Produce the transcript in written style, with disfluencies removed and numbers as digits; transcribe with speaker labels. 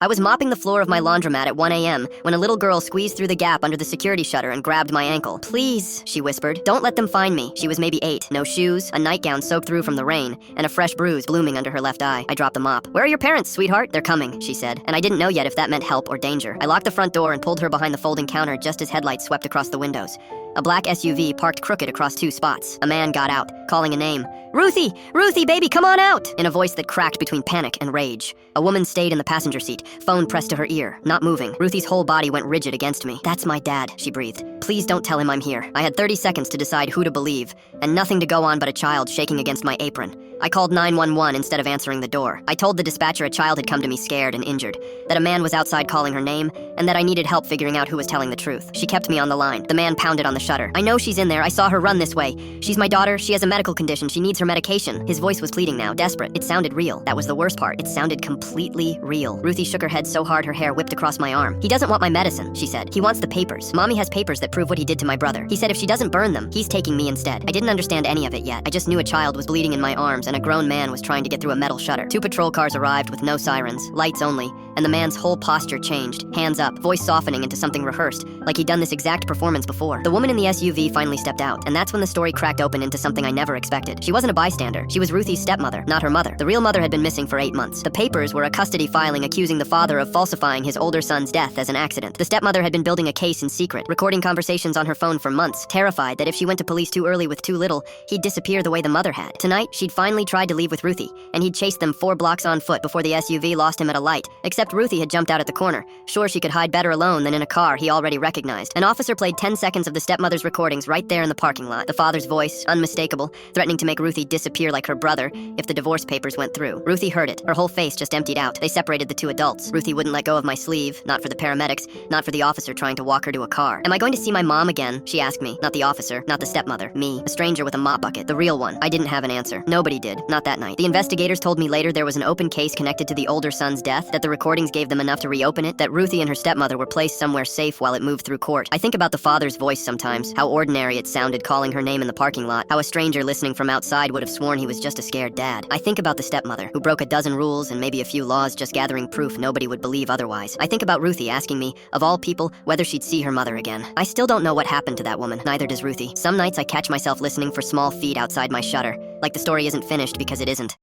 Speaker 1: I was mopping the floor of my laundromat at 1 a.m. when a little girl squeezed through the gap under the security shutter and grabbed my ankle. "Please," she whispered, "don't let them find me." She was maybe 8, no shoes, a nightgown soaked through from the rain, and a fresh bruise blooming under her left eye. I dropped the mop. "Where are your parents, sweetheart?" "They're coming," she said, and I didn't know yet if that meant help or danger. I locked the front door and pulled her behind the folding counter just as headlights swept across the windows. A black SUV parked crooked across 2 spots. A man got out, calling a name. "Ruthie! Ruthie, baby, come on out!" in a voice that cracked between panic and rage. A woman stayed in the passenger seat, phone pressed to her ear, not moving. Ruthie's whole body went rigid against me. "That's my dad," she breathed. "Please don't tell him I'm here." I had 30 seconds to decide who to believe, and nothing to go on but a child shaking against my apron. I called 911 instead of answering the door. I told the dispatcher a child had come to me scared and injured, that a man was outside calling her name, and that I needed help figuring out who was telling the truth. She kept me on the line. The man pounded on the shutter. "I know she's in there. I saw her run this way. She's my daughter. She has a medical condition. She needs her medication." His voice was pleading now, desperate. It sounded real. That was the worst part. It sounded completely real. Ruthie shook her head so hard her hair whipped across my arm. "He doesn't want my medicine," she said. "He wants the papers. Mommy has papers that prove what he did to my brother. He said if she doesn't burn them, he's taking me instead." I didn't understand any of it yet. I just knew a child was bleeding in my arms and a grown man was trying to get through a metal shutter. 2 patrol cars arrived with no sirens, lights only, and the man's whole posture changed. Hands up, voice softening into something rehearsed, like he'd done this exact performance before. The woman in the SUV finally stepped out, and that's when the story cracked open into something I never expected. She wasn't a bystander. She was Ruthie's stepmother, not her mother. The real mother had been missing for 8 months. The papers were a custody filing accusing the father of falsifying his older son's death as an accident. The stepmother had been building a case in secret, recording conversations on her phone for months, terrified that if she went to police too early with too little, he'd disappear the way the mother had. Tonight, she'd finally tried to leave with Ruthie, and he'd chased them 4 blocks on foot before the SUV lost him at a light, except Ruthie had jumped out at the corner, sure she could hide better alone than in a car he already recognized. An officer played 10 seconds of the stepmother's recordings right there in the parking lot. The father's voice, unmistakable, threatening to make Ruthie disappear like her brother if the divorce papers went through. Ruthie heard it. Her whole face just emptied out. They separated the 2 adults. Ruthie wouldn't let go of my sleeve, not for the paramedics, not for the officer trying to walk her to a car. "Am I going to see my mom again?" she asked me. Not the officer, not the stepmother. Me, a stranger with a mop bucket, the real one. I didn't have an answer. Nobody did, not that night. The investigators told me later there was an open case connected to the older son's death, that the recordings gave them enough to reopen it, that Ruthie and her stepmother were placed somewhere safe while it moved through court. I think about the father's voice sometimes, how ordinary it sounded calling her name in the parking lot, how a stranger listening from outside would have sworn he was just a scared dad. I think about the stepmother, who broke a dozen rules and maybe a few laws just gathering proof nobody would believe otherwise. I think about Ruthie asking me, of all people, whether she'd see her mother again. I still don't know what happened to that woman, neither does Ruthie. Some nights I catch myself listening for small feet outside my shutter, like the story isn't finished because it isn't.